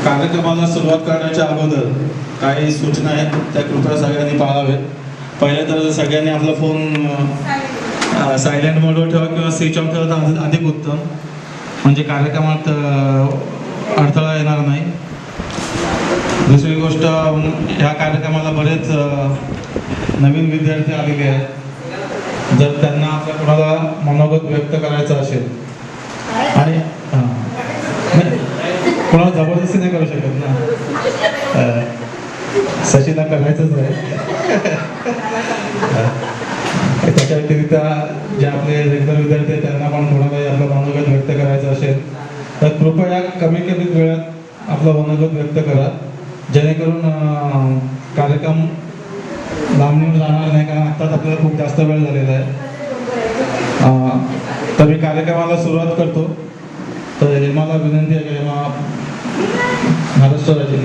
कार्यक्रमाला सुरुवात करण्याच्या अगोदर काही सूचना आहेत, त्या कृपया सगळ्यांनी पाळावेत. पहिले तर सगळ्यांनी आपला फोन सायलेंट मोडवर ठेवा किंवा स्विच ऑफ ठेवा तर अधिक उत्तम, म्हणजे कार्यक्रमात अडथळा येणार नाही. दुसरी गोष्ट, ह्या कार्यक्रमाला बरेच नवीन विद्यार्थी आलेले आहेत. जर त्यांना आपल्या कोणाला मनोगत व्यक्त करायचं असेल आणि कोणाला जबरदस्ती नाही करू शकत ना, सचिनला करायचंच आहे. त्याच्या व्यतिरिक्त जे आपले रेग्युलर विद्यार्थी आहेत त्यांना पण कोणालाही आपलं मनोगत व्यक्त करायचं असेल तर कृपया कमी वेळात आपलं मनोगत व्यक्त करा, जेणेकरून कार्यक्रम लांबून जाणार नाही, कारण आत्ताच आपल्याला खूप जास्त वेळ झालेला आहे. तर मी कार्यक्रमाला सुरुवात करतो. तर हेमाला विनंती आहे की हेमा महाराष्ट्र राज्य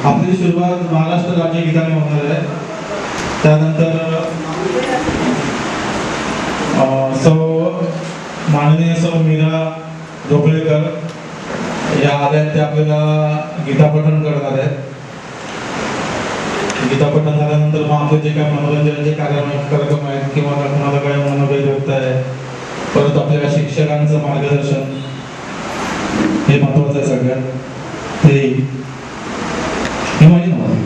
आपली सुरुवात महाराष्ट्र राज्य गीताने होणार आहे. त्यानंतर माननीय सौ मीरा ढोकळेकर या आल्या, ते आपल्याला गीतापठण करणार आहेत. गीतापठण झाल्यानंतर मग आपले जे काही मनोरंजनाचे कार्यक्रम आहेत किंवा कोणाला काही मनोगत व्यक्त आहे, परत आपल्या शिक्षकांचं मार्गदर्शन हे महत्वाचं आहे सगळ्यात. हे माझी नव्हती.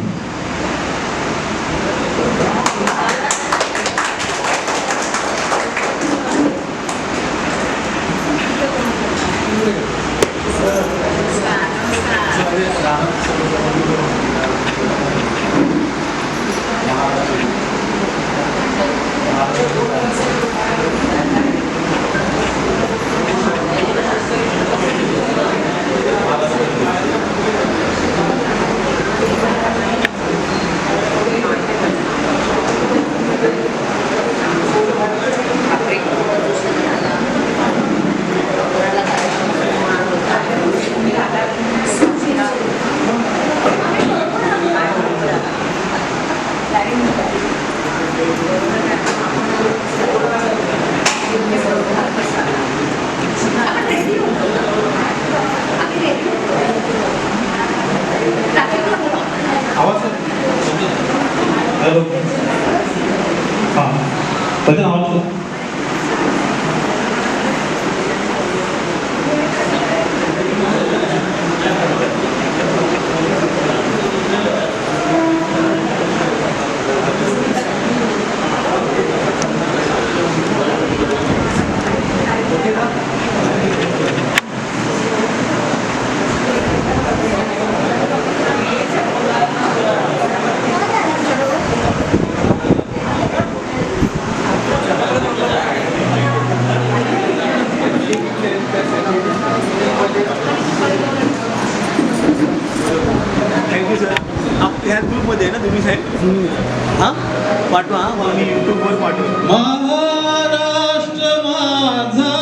पाठवा, मी यूट्यूबवर पाठवतो. महाराष्ट्र माझा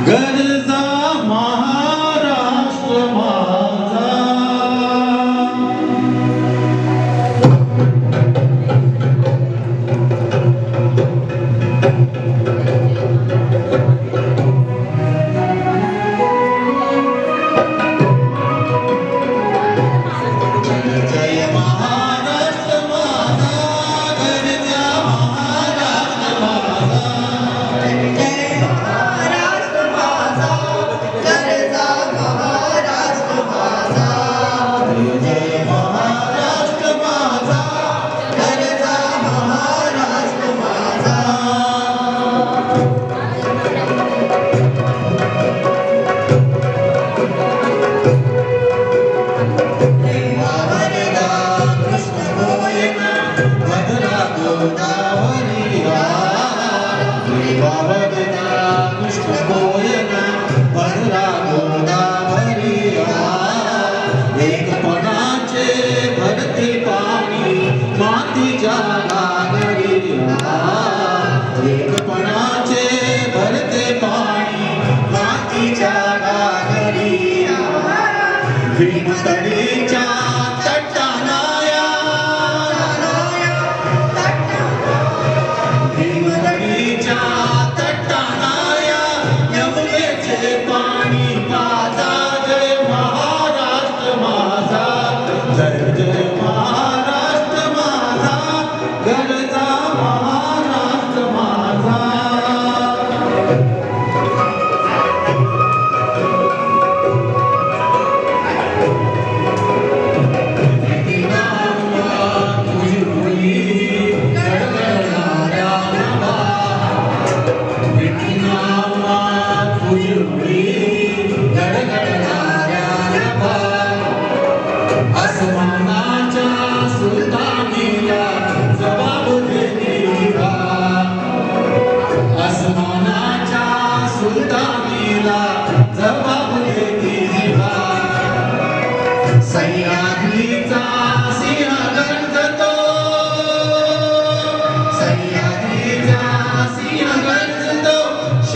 गरजा, महाराष्ट्र माझा. जय महाराष्ट्र माझा गरजा, महाराष्ट्र माझा. जय महाराष्ट्र माझा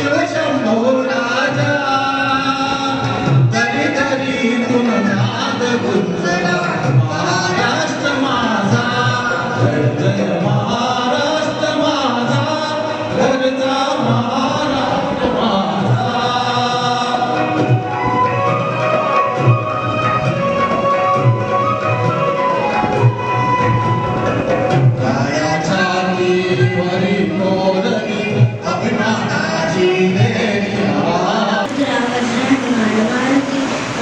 शिवशंभो राजा तरी तरी तुन नाद गुंजला महाराष्ट्र माझा जय महाराष्ट्र माझा घरचा महाराष्ट्र माझा कायाच्या वरी कोरली अभिमानाची देणी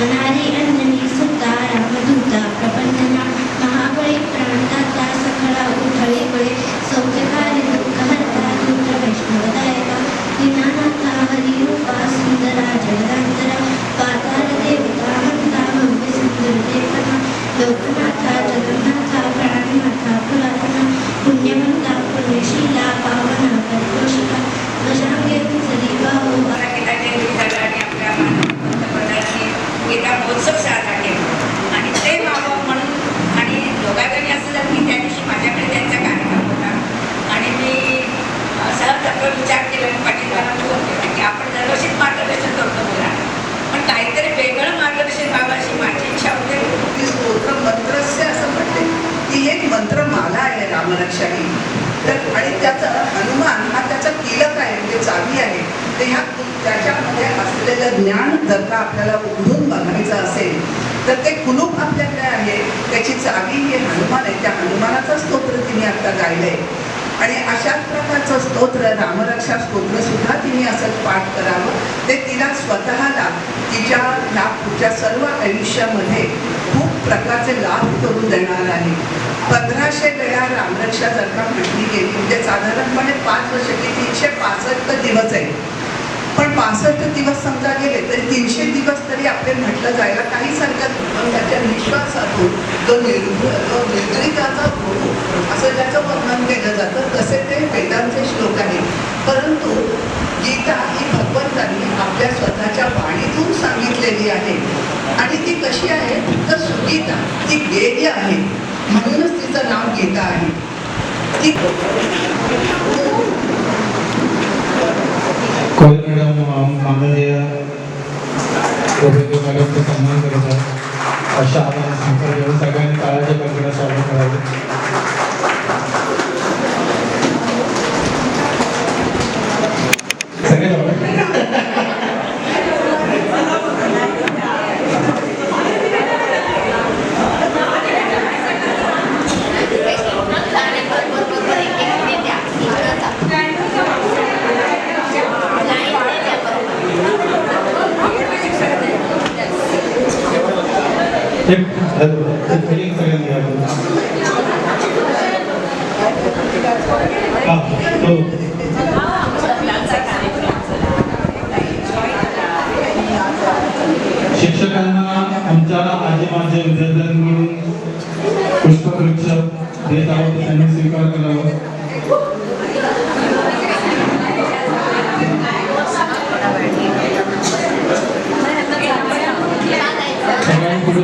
अनारी अंजनी सुता रामदूता प्रपंचना महाबळी प्रांताता सखळा उठळे बळे सौख्यकारी दुःखहर्ता रुद्र वैष्णवदायका दीनानाथा हरिरूपा सुंदरा जगदांतरा पाताळ देवता हंता भव्य सुंदर देवता लोकनाथा जगन्नाथा प्राणनाथा पुरातना पुण्यवंता पुण्यशीला पावना कर्कोशिका गजांगे सरी बाहू गीता महोत्सव साजरा केला आणि ते व्हावं म्हणून आणि योगायोगाने असं झालं की त्या दिवशी माझ्याकडे त्यांचा कार्यक्रम होता आणि मी सहज आपला विचार केला आणि पाटीलवारांना फोन केला की आपण दरवर्षीच मार्गदर्शन करतो मुलांना पण काहीतरी वेगळं मार्गदर्शन व्हावं अशी माझी इच्छा होते. ती स्तोत्र मंत्रस्य असं म्हटले की एक मंत्रमाला आहे रामरक्षाही तर आणि त्याचा हनुमान हा त्याचा कीलक आहे म्हणजे चावी आहे तर ह्या त्याच्यामध्ये असलेलं ज्ञान जर का आपल्याला उघडून बघायचं असेल तर ते कुलूप आपल्याकडे आहे त्याची चावी हे हनुमान आहे त्या हनुमानाचं स्तोत्र तिने आता गायलंय आणि अशाच प्रकारचं स्तोत्र रामरक्षा स्तोत्र सुद्धा तिने असंच पाठ करावं ते तिला स्वतःला तिच्या ह्या पुढच्या सर्व आयुष्यामध्ये खूप प्रकारचे लाभ करून देणार आहे. 1500 वेळा रामरक्षा जर का म्हटली गेली म्हणजे साधारणपणे 5 वर्ष की 365 दिवस आहे पण 65 दिवस समजा गेले तरी 300 दिवस तरी आपले म्हटलं जायला काहीच हरकत नाही. त्याच्या विश्वासातून तो निर्द्रिताचा गुरु असं त्याचं वर्णन केलं जातं तसे ते वेदांचे श्लोक आहेत परंतु गीता ही भगवंतांनी आपल्या स्वतःच्या वाणीतून सांगितलेली आहे आणि ती कशी आहे तर सुगीता ती गेय आहे म्हणूनच तिचं नाव गीता आहे. ती कोयल मॅडम माननीय प्रोफेसर मॅडमचा सन्मान करत आहे अशा आपण संकल्प सगळ्यांनी काळाच्या कल्पना स्वागत करावे. शिक्षकांना आमच्या आजी माझ्या विद्यार्थ्यांकडून पुष्पवृक्ष देत आहोत त्यांनी स्वीकार करावा. सगळ्यांनी पुढे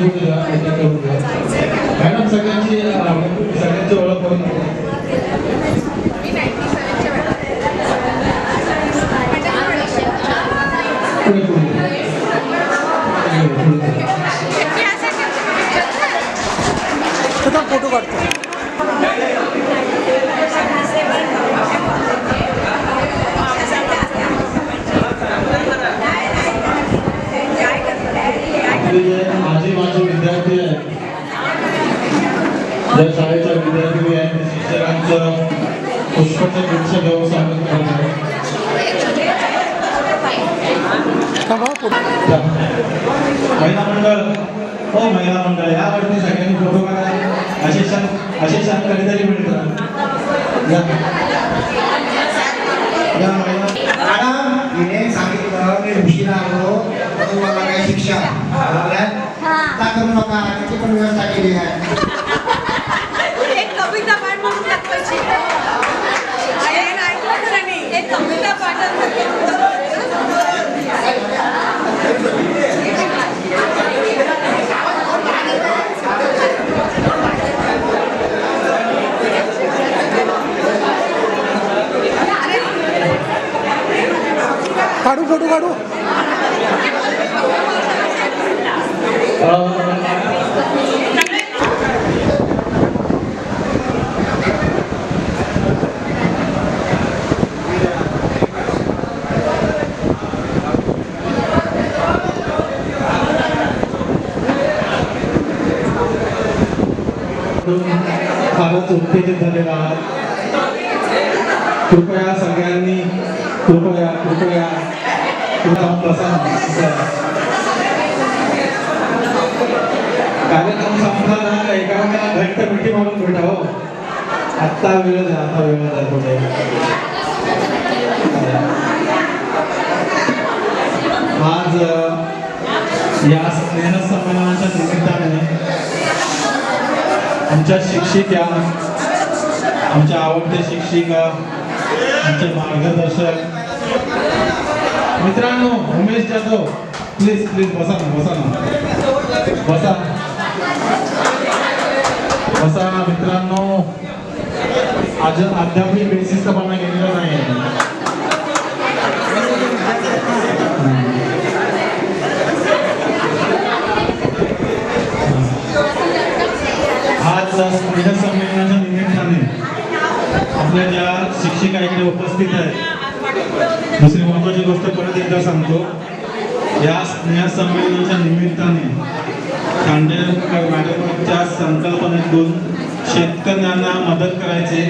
मॅडम सगळ्यांची ओळख करून फोटो काढतो. माझे विद्यार्थी आहेत ज्या शाळेच्या विद्यार्थी आहेत शिक्षकांचं पुष्पाचं वृक्ष घेऊन स्वागत करतात. महिला मंडळ हो महिला मंडळ यावरती सगळ्यांनी फोटो काढा असे क्षण कधीतरी मिळतात. मॅडम मी सांगितलं मी उशिरा आलो तुम्हाला काय शिक्षा का करू नका त्याची पण व्यवस्था केली आहे. एक कविता पाठ म्हणून दाखवायची एक कविता पाठ काढू फोटो काढू. फारच उत्तेजित झालेला आहात. कृपया सगळ्यांनी कृपया कृपया जाऊन बसा. कार्यक्रम संपला एकामेकाला घट्ट मिठी मारून भेटा. हो, आत्ता वेळ आहे, आता वेळ आहे पुढे. आज या स्नेहसंमेलनाच्या निमित्ताने आमच्या शिक्षिका, आमच्या आवडत्या शिक्षिका, आमचे मार्गदर्शक मित्रांनो, उमेश जाधव, प्लीज प्लीज बसा ना, बसा ना, बसा बसा मित्रांनो. अद्यापही बेसिस्तपणा केलेला नाही. आज स्नेहसंमेलनाच्या निमित्ताने आपल्या ज्या शिक्षिका इकडे उपस्थित आहेत, दुसरी महत्त्वाची गोष्ट परत एकदा सांगतो, या स्नेहसंमेलनाच्या निमित्ताने खांडेकर मॅडमच्या संकल्पनेतून शेतकऱ्यांना मदत करायचे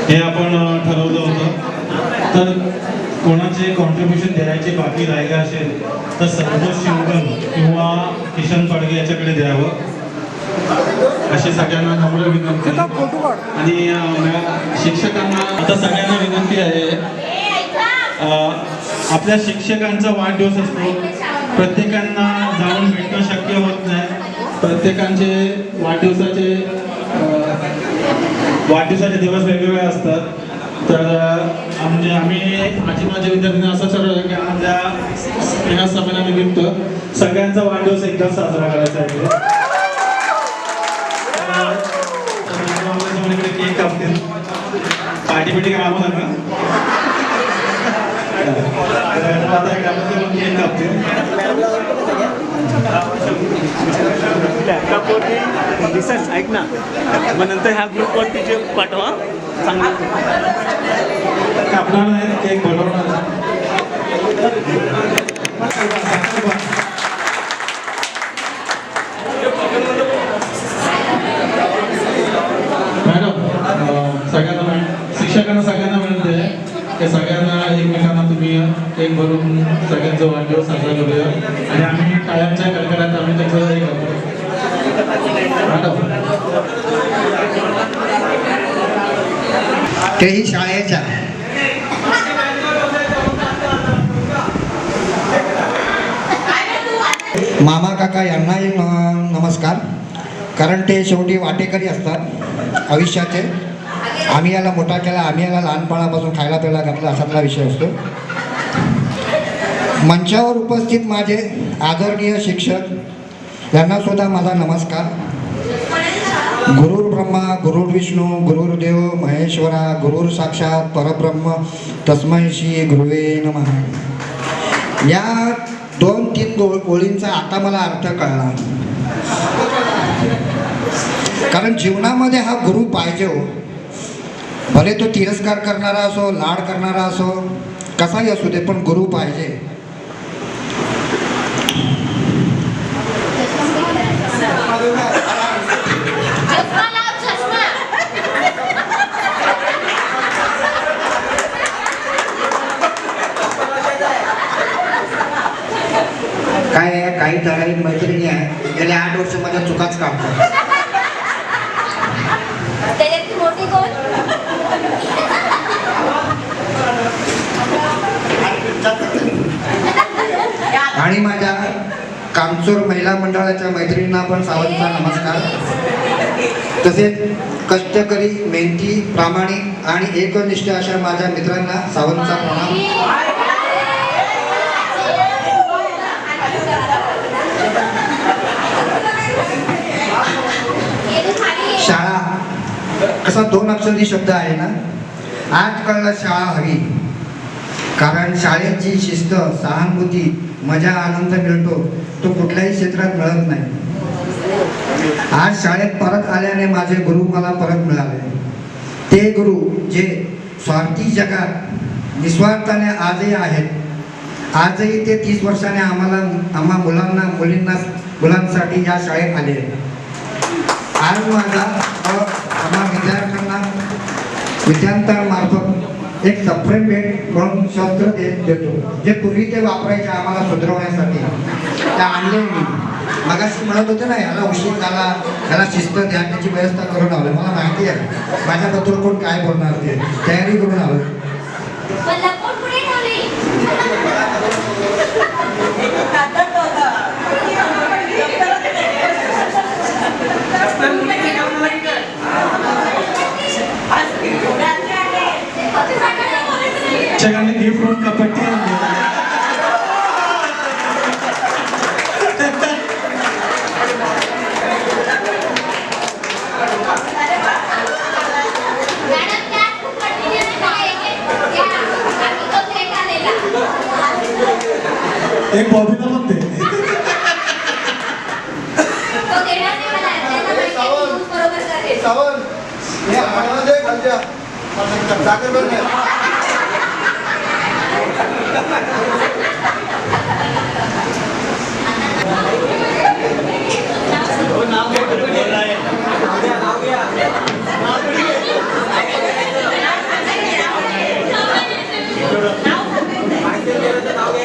हे आपण ठरवलं होतं. तर कोणाचे कॉन्ट्रीब्युशन द्यायचे बाकी राहिले असेल तर संतोष शिवगण किंवा किशन पडगे याच्याकडे द्यावं अशी सगळ्यांना नम्र विनंती. फोटो काढ. आणि शिक्षकांना आता सगळ्यांना विनंती आहे, आपल्या शिक्षकांचा वाढदिवस असतो, प्रत्येकांना जाऊन भेटणं शक्य होत नाही. प्रत्येकांचे वाढदिवसाचे दिवस वेगवेगळे असतात. तर आम्ही माझ्या विद्यार्थ्यांना असं ठरवलं की आपल्या संमेलनानिमित्त सगळ्यांचा वाढदिवस एकदा साजरा करायचा आहे. केक कापतील, पार्टी बिटी कामं नका, केक कापतील. लॅपटॉपवरती रिसर्च ऐक ना, मग नंतर ह्या ग्रुपवरती जे पाठवा चांगलं. कापणार नाही, केक बनवणार. शिक्षकांना सगळ्यांना विनंती आहे की सगळ्यांना एकमेकांना तुम्ही केक भरून सगळ्यांचा वाढदिवस साजरा करूया आणि आम्ही कायमच्या कडकडात आम्ही त्याचं हे करतो. तेही शाळेच्या मामा काका यांनाही नमस्कार. कारण ते शेवटी वाटेकरी असतात आयुष्याचे. आम्ही याला मोठा केला, आम्ही याला लहानपणापासून खायला प्यायला घातला असातला विषय असतो. मंचावर उपस्थित माझे आदरणीय शिक्षक यांना सुद्धा माझा नमस्कार. गुरुर् ब्रह्मा गुरुर् विष्णू गुरुर्देव महेश्वरा गुरुर् साक्षात परब्रह्म तस्मै श्री गुरुवे नमः. या 2-3 ओळींचा आता मला अर्थ कळला. कारण जीवनामध्ये हा गुरु पाहिजे हो. भले तो तिरस्कार करणारा असो, लाड करणारा असो, कसाही असू दे, पण गुरु पाहिजे. काय आहे, काही ठराविक मैत्रिणी आहे गेल्या 8 वर्ष माझ्या चुकाच काढतात. आणि माझ्या कामचोर महिला मंडळाच्या मैत्रिणींना पण सावंतचा नमस्कार. तसेच कष्टकरी, मेहनती, प्रामाणिक आणि एकनिष्ठ अशा माझ्या मित्रांना सावंतचा प्रणाम. शाळा असा 2 अक्षरी शब्द आहे ना. आज कळला शाळा हवी. कारण शाळेत जी शिस्त, सहानुभूती, मजा, आनंद मिळतो तो कुठल्याही क्षेत्रात मिळत नाही. आज शाळेत परत आल्याने माझे गुरु मला परत मिळाले. ते गुरु जे स्वार्थी जगात निस्वार्थाने आजही आहेत. आजही ते 30 वर्षाने आम्हा मुलांसाठी या शाळेत आले. आज माझा आम्हा विद्यार्थ्यांमार्फत एक सप्रेम भेट म्हणून शस्त्र देतो, जे पूर्वी ते वापरायचे आम्हाला सुधरवण्यासाठी. त्या आणले मी. मगाशी म्हणत होते ना, ह्याला उशीर झाला, ह्याला शिस्त द्या, त्याची व्यवस्था करून आलो. मला माहिती आहे माझ्याबद्दल कोण काय बोलणार, ते तयारी करून आलो. शिक्षकांनी गिफ्ट म्हणून कपट्टी आणली. एक बॉबीला पण दे.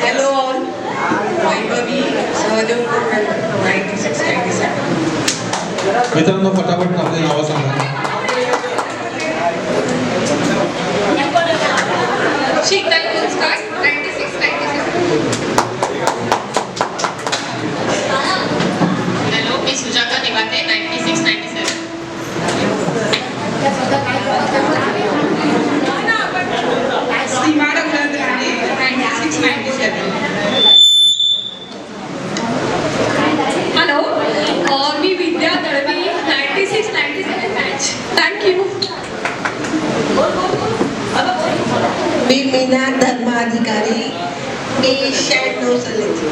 Hello all, Vaibhavi Sahadeo 9697. मित्रांनो, फटाफट आपले नावं सांगा. शीतल पुरस्कार 9697. Hello, मी सुजाता निवाते 9697. सीमा रंगराणे 9697. हॅलो, मी विद्या दळवी 9697 बॅच. थँक्यू. मी मीना धर्माधिकारी, मी 96 सालाची.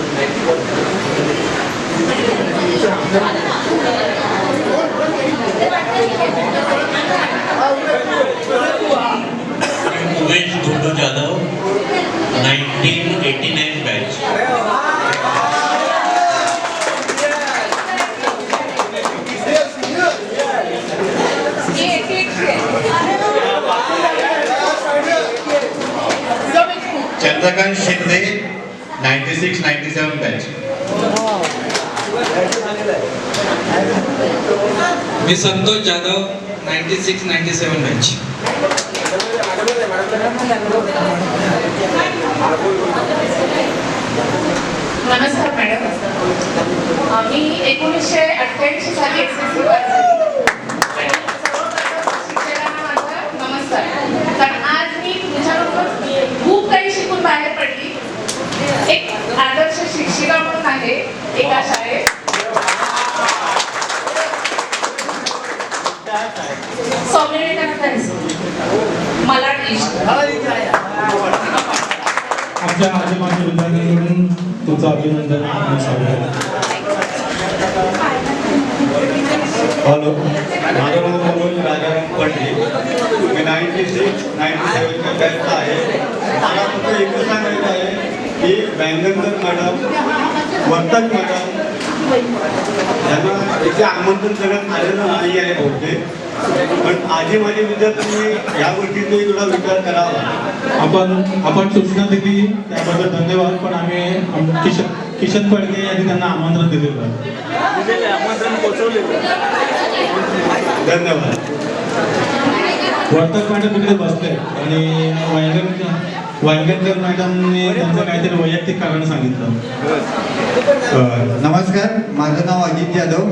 उमेश धोंडो जाधव 1989 बॅच. चंद्रकांत शिंदे 96-97 बॅच. मी संतोष जाधव 96-97 बॅच. नमस्कार मॅडम, मी 1988 साली SSC पास झाली. आणि सर्वप्रथम शिक्षकांना माझा नमस्कार. कारण आज मी तुमच्याबरोबर खूप काही शिकून बाहेर पडली. एक आदर्श शिक्षिका म्हणून आहे एका शाळेत. Swami Vivekananda high school Malad east. आमच्या आजोबाच्या विद्यार्थ्यांकडून तुमचं अभिनंदन आणि स्वागत. हॅलो, माझं नाव मनोज राजाराम पंडित. मी 96-97च्या बॅचचा आहे. मला फक्त एकच सांगायचं आहे की व्यंगनकर मॅडम, वर्तक मॅडम यांना इथे आमंत्रण करण्यात आलेलं नाही आहे बहुतेक, पण आधी माझे विद्यार्थ्यांनी या गोष्टीचा थोडा विचार करावा. आपण सूचना दिली त्याबद्दल धन्यवाद. पण आम्ही किशन फडके यांनी त्यांना आमंत्रण दिलेलं. धन्यवाद. वर्तक मॅडम तिकडे बसले आणि वांगणकर मॅडमने त्यांचं काहीतरी वैयक्तिक कारण सांगितलं. नमस्कार, माझं नाव अजित जाधव.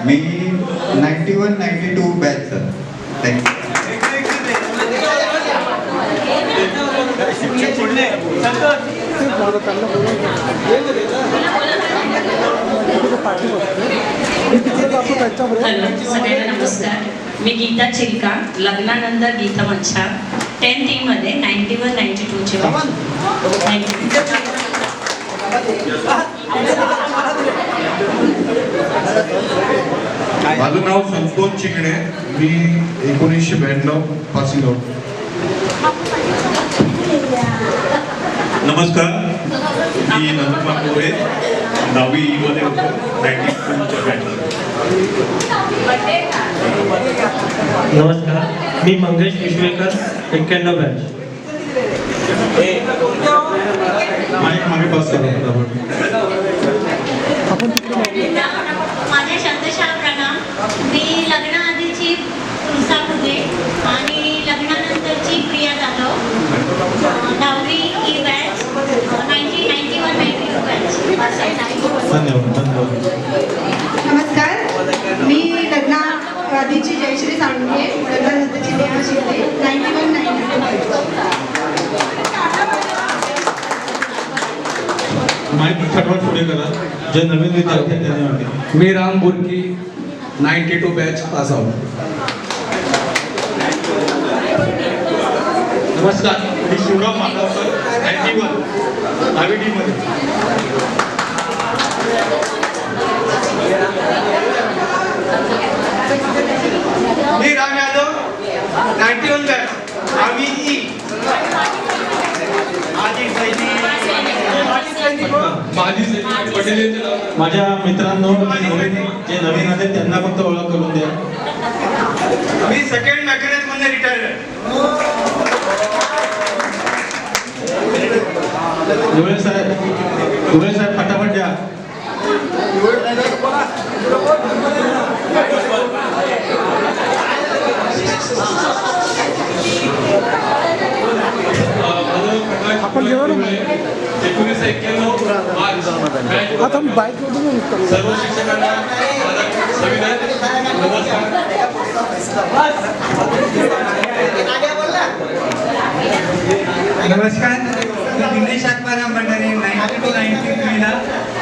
मी 91-92 बॅचचा. थँक्यू. हॅलो, सगळ्यांना नमस्कार. मी गीता चिल्का, लग्नानंतर गीता मंचा 10th मध्ये 91-92 चे. माझं नाव संतोष चिकणे, मी 1992 पासिंग आउट. नमस्कार, मी नंदकुमार मोरे, 10वी मध्ये होतो, 92च्या बॅचला. नमस्कार, मी मंगेश विश्वेकर, 91 बॅच. मागे पास करा. माझे शब्दशः प्रणाम. मी लग्नाआधीची तुळसा फुगे आणि लग्नानंतरची प्रिया जाधव, 10वी ई बॅच, 1991 बॅच. धन्यवाद. नमस्कार, मी लग्नाआधीची जयश्री साळुंखे, लग्नानंतरची नेहा शिंदे, 91 माईक फटफट पुढे करा. जे नवीन विद्यार्थी आहेत त्यांनी वाटते. मी Ram Burki, 92 batch pass out. नमस्कार, मी शिवराम माधवकर, 91, 10वी डी मध्ये. मी राम यादव, 91 बॅच, आम्ही ई. माझ्या मित्रांनो, जे नवीन आहेत त्यांना फक्त ओळख करून द्या. मी सेकंड मॅकॅनिक मध्ये रिटायर्ड. धुळे साहेब फटाफट द्या. आपण जेवण 1991 आता बाईक सर्व शिक्षकांना माझा सविनय नमस्कार. नमस्कार, मी दिनेश आत्माराम भंडारे, 92-93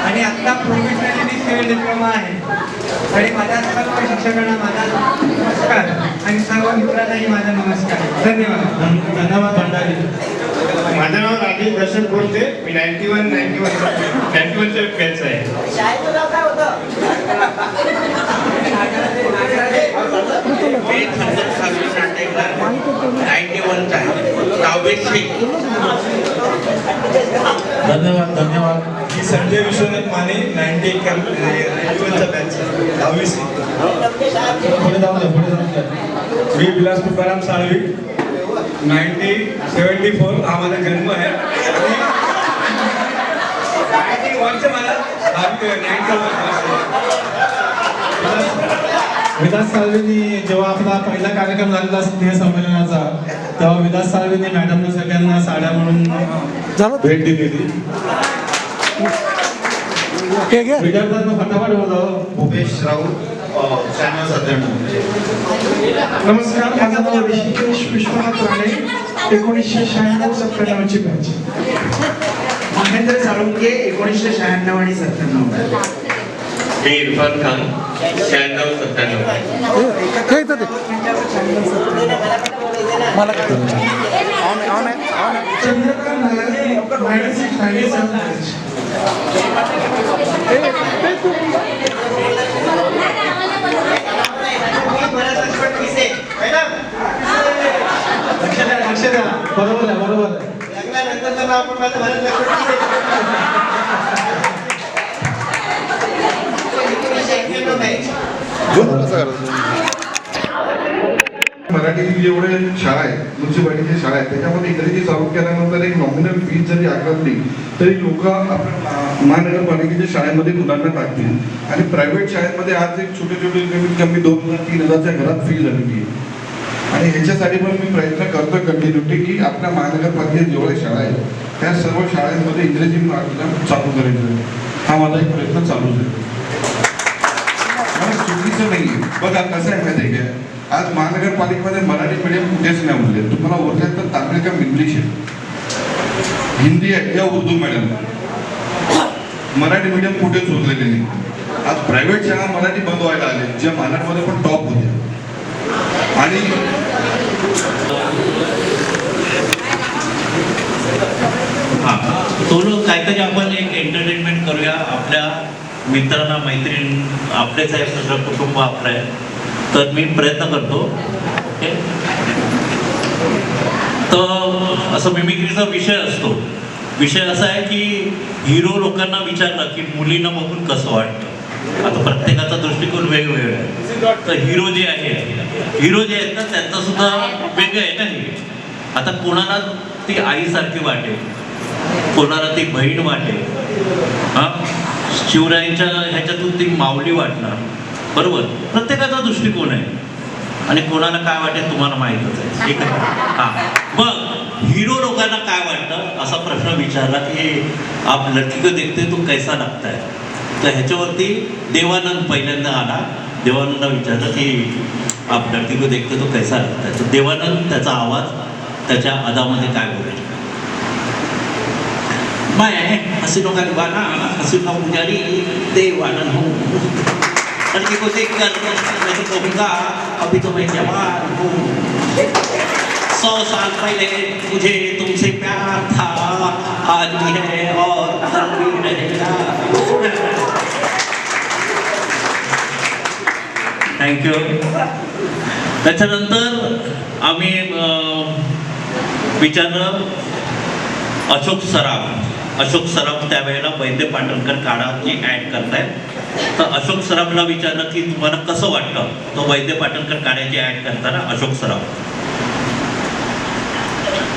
आणि आत्ता प्रोफेशनली सिव्हिल डिप्लोमा आहे. आणि माझ्या सर्व शिक्षकांना माझा नमस्कार आणि सर्व मित्रांनाही माझा नमस्कार. धन्यवाद भंडारी. माझं नाव राजेश दर्शन बोलते, मी 91च्या बॅच आहे. धन्यवाद. मी संजय विश्वनाथ माने, 91च्या बॅच, 10वी सी. पुढे जाऊन द्या. मी विलास तुकाराम साळवी, 1974 हा माझा जन्म आहे. आणि 91चं मला 91. विलास साळवेंनी जेव्हा आपला पहिला कार्यक्रम झालेला स्नेह संमेलनाचा, तेव्हा विलास साळवेंनी मॅडमना सगळ्यांना साड्या म्हणून भेट दिलेली. विद्यार्थ्यांना फटाफट बोलावं. भूपेश राऊत, 96-97. नमस्कार, माझं नाव ऋषिकेश विश्वनाथ राणे, 1996-97ची बॅच. महेंद्र साळुंके, 1996 आणि 97. मी इरफान खान, 96-97. चंद्रकांत नालारी, 96-97 बॅच. लक्ष द्या. बरोबर. मराठी जेवढे शाळा आहेत, म्युन्सिपालिटीच्या शाळा आहेत, त्याच्यामध्ये इंग्रजी चालू केल्यानंतर एक नॉमिनल फीज जरी आकारली तरी लोक महानगरपालिकेच्या शाळेमध्ये मुलांना टाकतील. आणि प्रायव्हेट शाळेमध्ये आज एक छोटे कमीत कमी 2,000-3,000च्या घरात फी झालेली आहे. आणि ह्याच्यासाठी पण मी प्रयत्न करतो कंटिन्युटी की आपल्या महानगरपालिकेत जेवढ्या शाळा आहेत त्या सर्व शाळांमध्ये इंग्रजी माध्यम चालू करायचं. हा माझा एक प्रयत्न चालूच आहे. चुकीचं नाही आहे. बघा कसं आहे माहिती आहे का, आज महानगरपालिकेमध्ये मराठी मीडियम कुठेच नाही उरले. तुम्हाला उरले तर तामिळ का इंग्लिश आहे, हिंदी आहे या उर्दू मीडियम. मराठी मीडियम कुठेच उरलेले नाही. आज प्रायव्हेट शाळा मराठी बंद व्हायला आले, ज्या महाराष्ट्रामध्ये पण टॉप होत्या. आणि हां थोडं काहीतरी आपण एक एंटरटेनमेंट करूया. आपल्या मित्रांना मैत्रीण आपलेच आहे, सगळं कुटुंब आपलं आहे, तर मी प्रयत्न करतो. ओके, तर असं मिमिक्रीचा विषय असतो. विषय असा आहे की हिरो लोकांना विचारलं की मुलींना बघून कसं वाटतं. आता प्रत्येकाचा दृष्टिकोन वेगवेगळा आहे. तर हिरो जे आहेत ना त्यांचं सुद्धा वेगळं आहे ना हे. आता कोणाला ती आईसारखी वाटेल, कोणाला ती बहीण वाटेल, हां शिवरायांच्या ह्याच्यातून ती माऊली वाटणार, बरोबर. प्रत्येकाचा दृष्टिकोन आहे आणि कोणाला काय वाटेल तुम्हाला माहीतच आहे, ठीक आहे. हां मग हिरो लोकांना काय वाटतं असा प्रश्न विचारला की आप लड़की को देखते तो कैसा लगता है. तर ह्याच्यावरती देवानंद पहिल्यांदा आला. देवानंदला विचारलं की आप लड़की को देखते तो कैसा लगता है. तर देवानंद त्याचा आवाज त्याच्या अदामध्ये काय बोलेल. मैं हसीनों का दीवाना, हसीनों का पुजारी, देवानंद हूँ. लड़की को देखकर मैं तो कहूँगा अभी तो मैं जवान हूँ. 100 साल पहले मुझे तुमसे प्यार था, आज भी है और कल भी रहेगा. थँक्यू. त्याच्यानंतर आम्ही विचारलं अशोक सराफ त्यावेळेला वैद्य पाटणकर काळाची ॲड करतायत. तर अशोक सराफला विचारलं की तुम्हाला कसं वाटतं तो वैद्य पाटणकर काळाची ॲड करताना. अशोक सराफ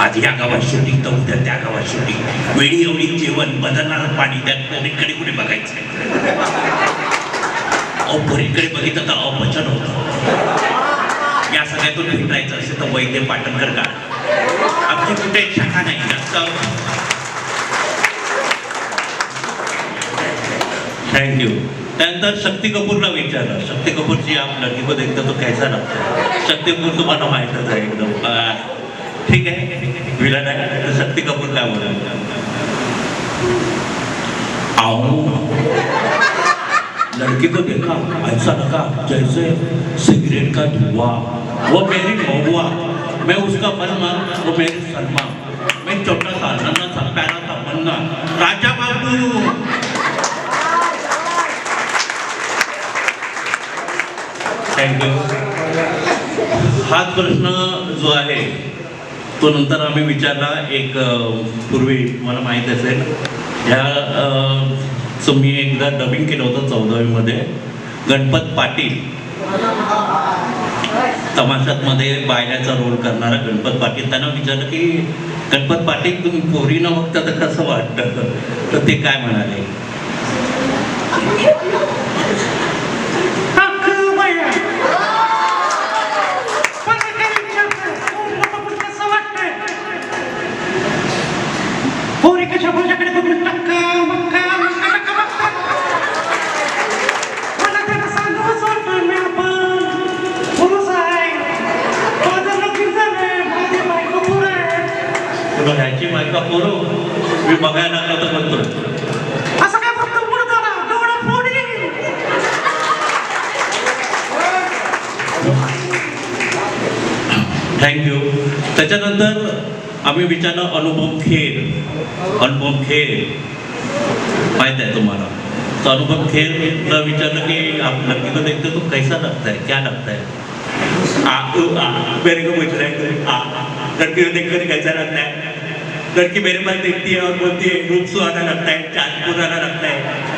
आज या गावात शूटिंग तर उद्या त्या गावात शूटिंग, वेळी एवढी जेवण, बदलणारं पाणी, त्यात पोरीकडे कुठे बघायचं. पोरीकडे बघितलं तर अपचन होतं. या सगळ्यातून भेटायचं असेल तर वैद्य पाटणकर काळ आमची कुठे शाखा नाही जास्त. थँक्यू. त्यानंतर शक्ती कपूरला विचारलं. शक्ती कपूरची आप लड़की को देखते तो कैसा लगता है. शक्ती कपूर तुम्हाला माहीतच आहे एकदम, ठीक आहे, विलन आहे. तर शक्ती कपूर काय बोला. लड़की को देखा ऐसा लगा जैसे सिगरेट का धुआं. वो मेरी महुआ, मैं उसका बलमा, वो मेरी सलमा. मैं छोटा सा नन्हा सा प्यारा सा बन्ना, राजा बाबू. थँक्यू. हाच प्रश्न जो आहे तो नंतर आम्ही विचारला. एक पूर्वी मला माहीत असेल ह्या मी एकदा डबिंग केलं होतं 14वीमध्ये. गणपत पाटील तमाशातमध्ये बायलाचा रोल करणारा गणपत पाटील. त्यांना विचारलं की गणपत पाटील तुम्ही पोरीनं बघता तर कसं वाटतं. तर ते काय म्हणाले. ह्याची मायका पोरो मी बघायला लागलो तर म्हणतो असं काय फक्त थँक्यू. त्याच्यानंतर आम्ही विचारलं अनुभव खेर माहीत आहे तुम्हाला. तो अनुभव खेरला विचारलं की आप लड़की को देखते तो कैसा लगता है, क्या लगता है. मेरे को पूछ रहे लड़की को देखकर कैसा लगता है. लड़की मेरे पास देखती है और बोलती है रूप सुहाना लगता है, चांद पुराना लगता है,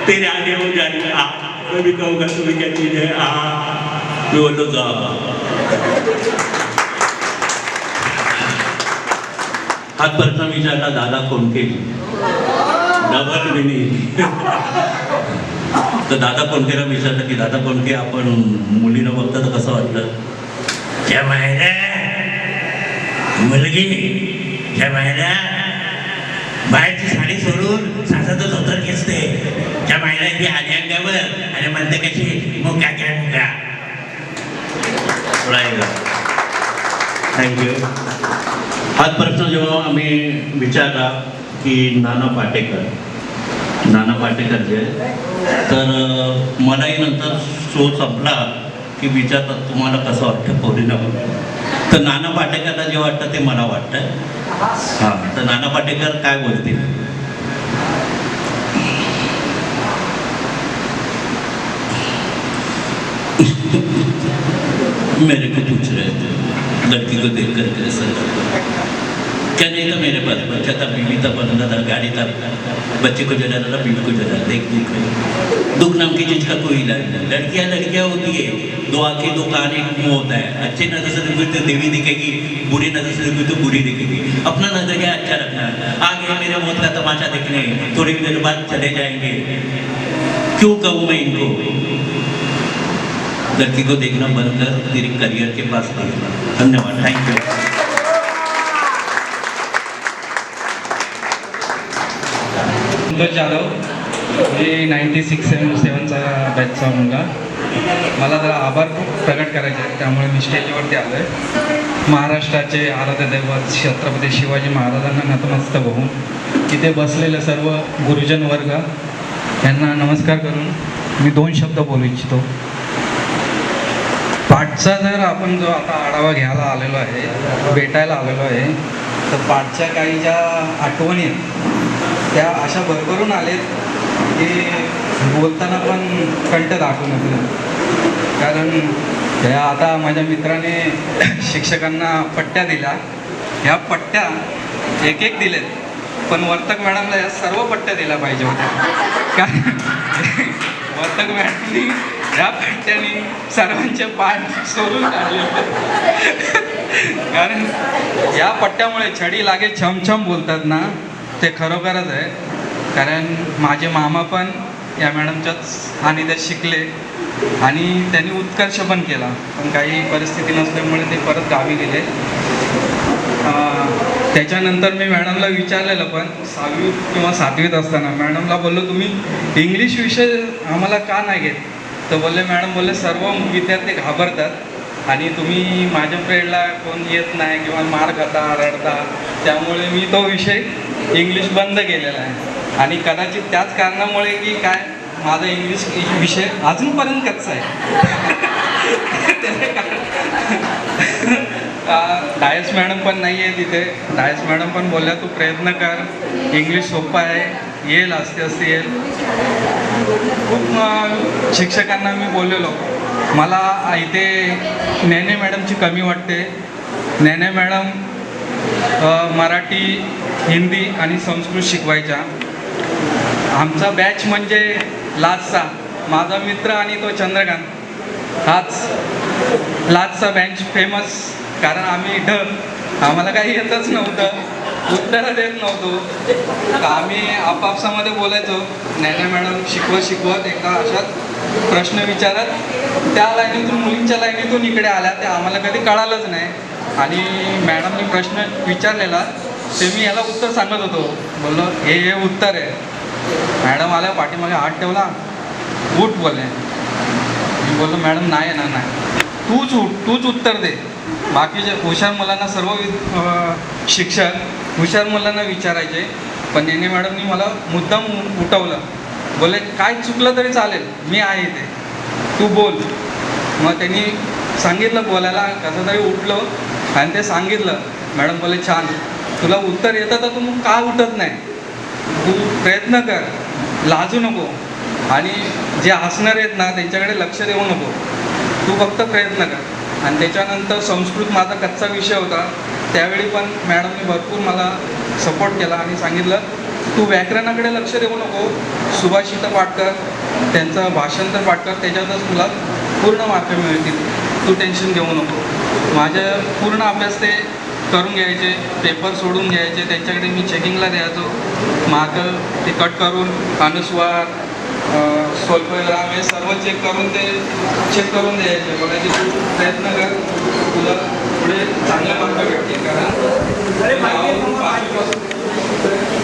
तेरे आगे हो जानी. मैं भी कहूँगा तुम्हें क्या चीज है. मैं बोलो जा. हाच प्रश्न विचारला दादा कोंडकेजी. Double mini. तर दादा कोंडकेला विचारलं की दादा कोंडके आपण मुलीला बघता तर कसं वाटतं. त्या मायला मुलगी, त्या मायला बाहेरची साडी सोडून सासाचं धोतर घेसते. त्या मायला ती आली अंगावर आणि म्हणते कशी मुका काय मुका. थँक्यू. हाच प्रश्न जेव्हा आम्ही विचारला की नाना पाटेकर जे तर मलाही नंतर शो संपला की विचारतात तुम्हाला कसं वाटतं पोरीला. तर नाना पाटेकरला जे वाटतं ते मला वाटतं. हां, तर नाना पाटेकर काय बोलतील? मेरे को पूछ रहे थे लड़की को देख कर कैसा, क्या नहीं था मेरे पास, बच्चा था, बीवी था, बंदा था, गाड़ी था, बच्चे को जला रहा, बीवी को जला, देख दुख नाम की चीज का कोई इलाज नहीं। लड़कियां लड़कियां होती है, दो आंखें दो कान एक मुंह होता है। अच्छी नजर से देखोगे तो देवी दिखेगी, बुरी नजर से देखोगे तो बुरी दिखेगी। अपना नजरिया अच्छा रखना है। आगे मेरे मौत का तमाशा देखने थोड़ी देर बाद चले जाएंगे, क्यों कहूँ मैं इनको? लड़की को देखना बंद कर, तेरे करियर के पास देखना। धन्यवाद, थैंक यू। सुंदर जाधव, मी 96-7चा बॅचचा मुलगा. मला जरा आभार प्रकट करायचे आहे, त्यामुळे मी स्टेजवरती आलो आहे. महाराष्ट्राचे आराध्य दैवत छत्रपती शिवाजी महाराजांना नतमस्तक होऊन इथे बसलेले सर्व गुरुजन वर्ग यांना नमस्कार करून मी 2 शब्द बोलू इच्छितो. पाठचा जर आपण जो आता आढावा घ्यायला आलेलो आहे, भेटायला आलेलो आहे, तर पाठच्या काही ज्या आठवणी आहेत त्या अशा भरभरून आलेत की बोलताना पण कंठ दाखवून होतं. कारण ह्या आता माझ्या मित्राने शिक्षकांना पट्ट्या दिल्या, ह्या पट्ट्या एक एक दिलेत, पण वर्तक मॅडमला या सर्व पट्ट्या दिल्या पाहिजे होत्या. कारण वर्तक मॅडमनी या पट्ट्याने सर्वांचे पाठ सोडून काढले होते. कारण या पट्ट्यामुळे छडी लागे छमछम बोलतात ना, ते खरोखरच आहे. कारण माझे मामा पण या मॅडमच्याच सानिध्यात शिकले आणि त्यांनी उत्कर्ष पण केला, पण काही परिस्थिती नसल्यामुळे ते परत गावी गेले. त्याच्यानंतर मी मॅडमला विचारलेलं, पण 6वी किंवा 7वीत असताना मॅडमला बोललो तुम्ही इंग्लिश विषय आम्हाला का नाही घेत? तर बोलले मॅडम बोलले सर्व विद्यार्थी घाबरतात आणि तुम्ही माझ्या पिरियडला कोण येत नाही किंवा मार खाता रडता, त्यामुळे मी तो विषय इंग्लिश बंद केलेला आहे. आणि कदाचित त्याच कारणामुळे की काय माझा इंग्लिश विषय अजूनपर्यंत कच्चा आहे. डायस मॅडम पण नाही आहे तिथे. डायस मॅडम पण बोलल्या तू प्रयत्न कर, इंग्लिश सोपं आहे, येईल असते असते येईल. खूप शिक्षकांना मी बोललेलो, मला इथे नेने मॅडमची कमी वाटते. नेने मॅडम मराठी, हिंदी आणि संस्कृत शिकवायच्या. आमचा बॅच म्हणजे लाजचा, माझा मित्र आणि तो चंद्रकांत, हाच लाजचा बॅच फेमस. कारण आम्ही आम्हाला काही येतच नव्हतं, उत्तरं देत नव्हतो. आम्ही आपापसामध्ये बोलायचो. नॅना मॅडम शिकवत एकदा अशाच प्रश्न विचारत त्या लाईनीतून मुलींच्या लाईनीतून इकडे आल्या, ते आम्हाला कधी कळालंच नाही. आणि मॅडमनी प्रश्न विचारलेला ते मी याला उत्तर सांगत होतो. बोललो हे उत्तर आहे. मॅडम आल्या, पाठीमागे हात ठेवला, उठ बोलले. मी बोललो मॅडम नाही येणार नाही, तूच उठ, तूच उत्तर दे. बाकीचे हुशार मुलांना सर्व शिक्षक हुशार मुलांना विचारायचे, पण नेने मॅडमनी मला मुद्दाम उठवलं. बोलले काय चुकलं तरी चालेल, मी आहे इथे, तू बोल. मग त्यांनी सांगितलं बोलायला, कसं तरी उठलो आणि ते सांगितलं. मॅडम बोलले छान, तुला उत्तर येतं तर तू मग का उठत नाही? तू प्रयत्न कर, लाजू नको आणि जे हसणार आहेत ना त्यांच्याकडे लक्ष देऊ नको, तू फक्त प्रयत्न कर. आणि त्याच्यानंतर संस्कृत माझा कच्चा विषय होता, त्यावेळी पण मॅडमने भरपूर मला सपोर्ट केला आणि सांगितलं तू व्याकरणाकडे लक्ष देऊ नको, सुभाषितं पाठ कर, त्यांचं भाषांतर पाठ कर, त्याच्यातच तुला पूर्ण मार्क मिळतील, तू टेन्शन घेऊ नको. माझ्या पूर्ण अभ्यास ते करून घ्यायचे, पेपर सोडून घ्यायचे, त्यांच्याकडे मी चेकिंगला द्यायचो. मार्क ते कट करून अनुस्वार स्वल्पविराम हे सर्व चेक करून ते चेक करून द्यायचे. बघायचे तू प्रयत्न कर, तुला पुढे चांगले मार्क भेटतील. कारण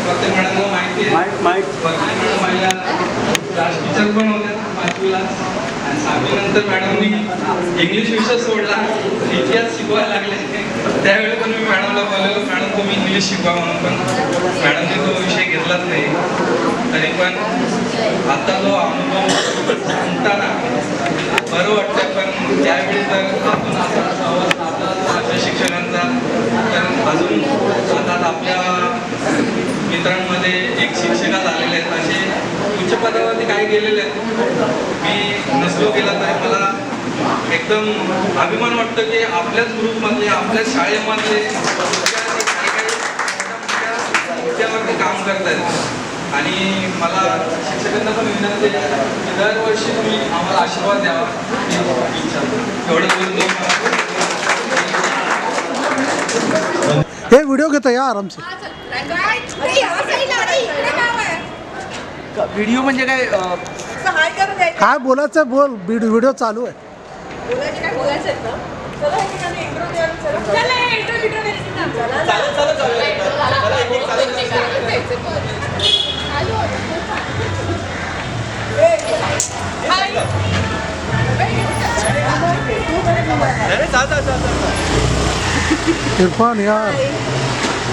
प्रत्येक मॅडमला माहिती आहे, प्रत्येक मॅडम माझ्या क्लास टीचर पण होत्या 5वीला. आणि 7वीनंतर मॅडमनी इंग्लिश विषय सोडला, इतिहास शिकवायला लागले. त्यावेळी पण मी मॅडमला बोललेलो मॅडम तुम्ही इंग्लिश शिकवा म्हणून, पण मॅडमने तो विषय घेतलाच नाही. तरी पण आता जो अनुभव सांगताना बरं वाटतं, पण त्यावेळी तर आपण आता शिक्षकांचा. कारण अजून आता आपल्या मित्रांमध्ये एक शिक्षिका झालेल्या आहेत, असे उच्च पदावरती काही गेलेले आहेत. मी नसलो गेला तरी मला एकदम अभिमान वाटतं की आपल्याच ग्रुपमधले, आपल्याच शाळेमधले मुद्द्यावरती काम करत आहेत. आणि मला शिक्षकांना पण विनंती आहे की दरवर्षी तुम्ही आम्हाला आशीर्वाद द्यावा ही इच्छा. एवढं बोलतो. हे व्हिडिओ घेतो या आराम से. व्हिडिओ म्हणजे काय काय बोलायचं बोल, व्हिडिओ चालू आहे. इरफान यार,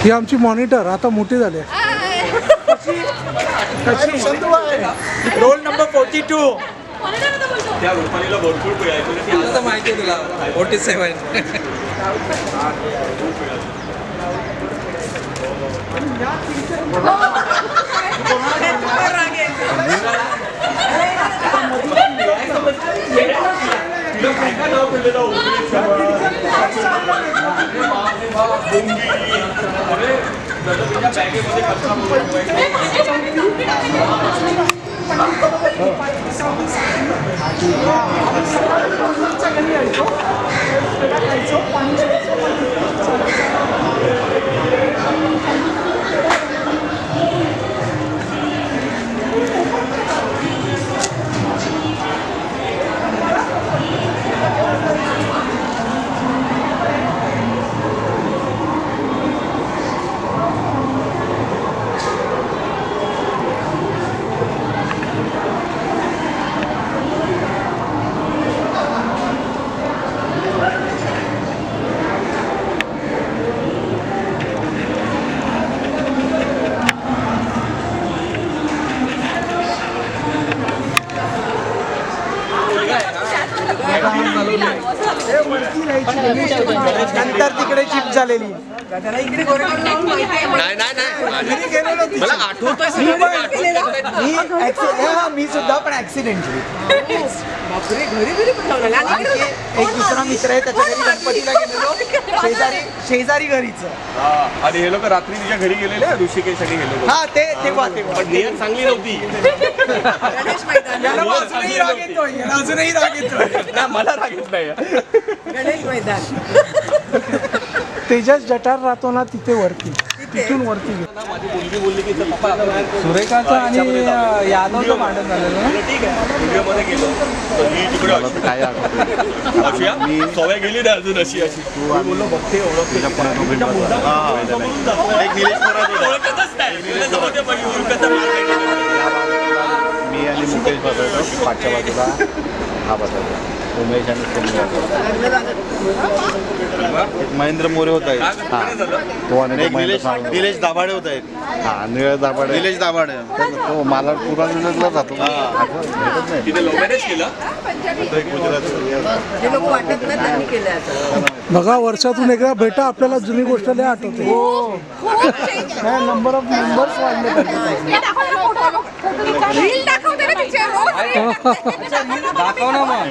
ही आमची मॉनिटर आता मोठी झाली आहे. Roll number 42. त्या रुपालीला भरपूर आता माहिती आहे तुला 47. नंतर तिकडे शिफ्ट झालेली. मला आठवतच मी सुद्धा पण ऍक्सिडेंटली. एक दुसरा मित्र आहे, त्याच्या घरी गणपतीला गेलेलो, शेजारी घरीच. आणि हे लोक रात्री तिच्या घरी गेलेले ऋषिकेशसाठी गेले. हा तेव्हा पण नियत चांगली नव्हती. अजूनही राग येतोय. मला राग येत नाही. गणेश मैदान तेजस जटार राहतो ना तिथे वरती, तिथून वरती माझी मुलगी बोलली की पप्पा सुरेखाचं आणि यादवचं भांडण झालेलं ना. ठीक आहे, व्हिडिओमध्ये गेलो तर ही तिकडे अशी मी सवय गेली ना अजून अशी मी बोललो बघते ओळखते मी आणि मुकेश बसवतो पाठच्या बाजूला, हा बसवतो उमेश आणि एक महेंद्र मोरे होत आहेत. तो आणि निलेश दाभाडे होत आहेत. हा निलेश दाभाडे, निलेश दाभाडे तो मला पुराणला जातो. बघा, वर्षातून एकदा भेटा, आपल्याला जुनी गोष्ट लय आठवते. नंबर ऑफ मेंबर्स वाढले पाहिजे. दाखव ना मग.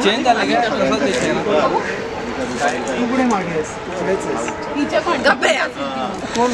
चेंज झालं काय तसंच दिसतंय ना. तू पुढे मागे कोण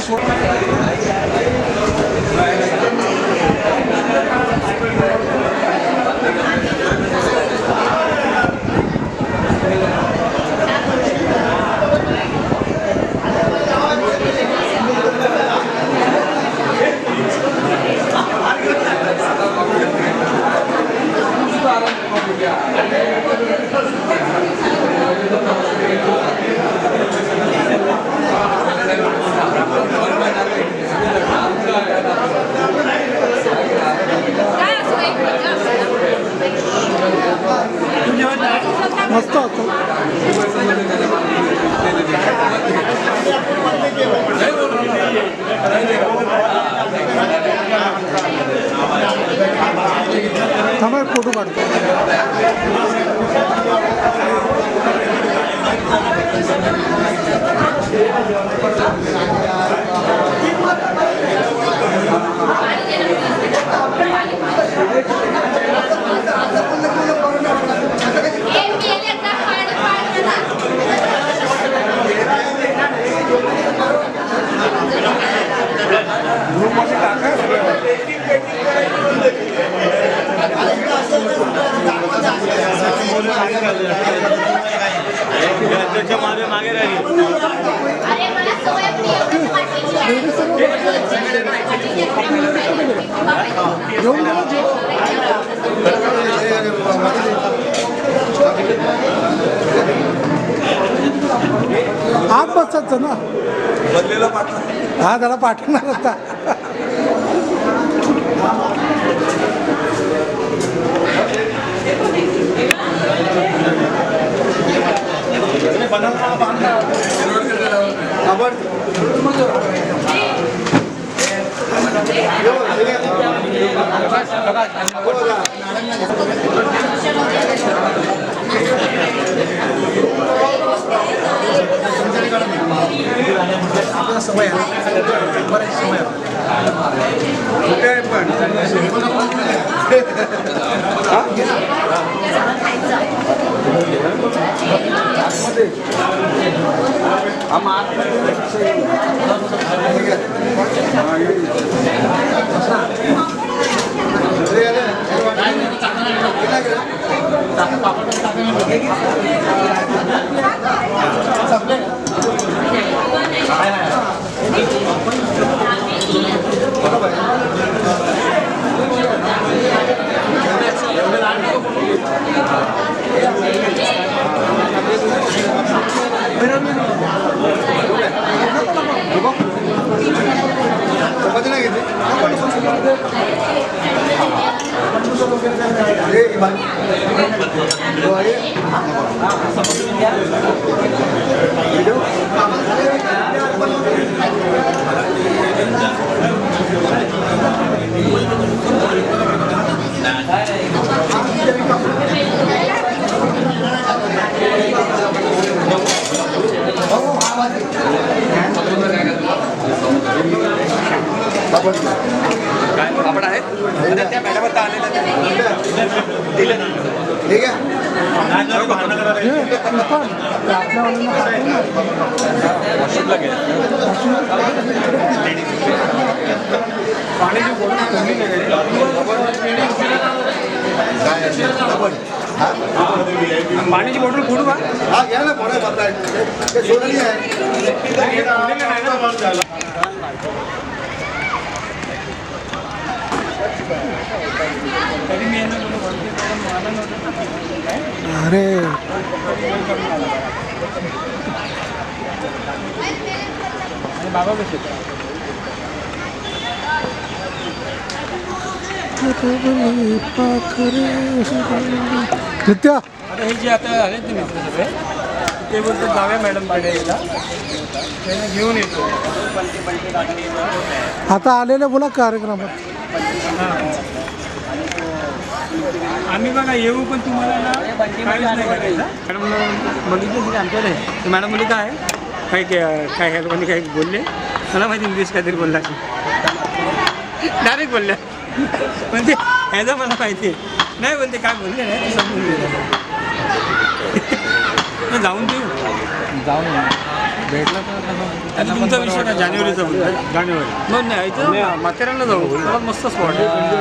मस्त होतं. थांबा एक फोटो काढतो. मागे राहिली. आत बसायचं ना हा त्याला पाठवणार होता. समय बरेच समय कुठे आहे पण आपण आहेत त्या मॅडम आता आलेल्या दिलं ठीक आहे. पाण्याची बॉटल फोडू का? हा घ्या ना फोडा सोडली आहे. अरे बाबा कसे नित्या आता हे जे आता आले ते मित्र सगळे ते बोलतात जाऊया मॅडम पाड्याला त्यांना घेऊन येतो. आता आलेले बोला कार्यक्रमात आम्ही बघा येऊ पण तुम्हाला ना काहीच नाही करायचं. मॅडमला बघितलं तिथे आमच्याकडे तर मॅडम बोलली काय काय काय ह्या लोकांनी काही बोलले मला माहिती इंग्लिश काहीतरी बोलला डायरेक्ट बोलल्या पण ते ह्याचं मला माहिती नाही बोलते काय बोलले नाही तसं बोलले. जाऊन जाऊन भेटला तर तुमचा विषय काय जानेवारीचा बोलतो जानेवारी मग नाही माथेरानला जाऊ मला मस्त स्पॉट आहे.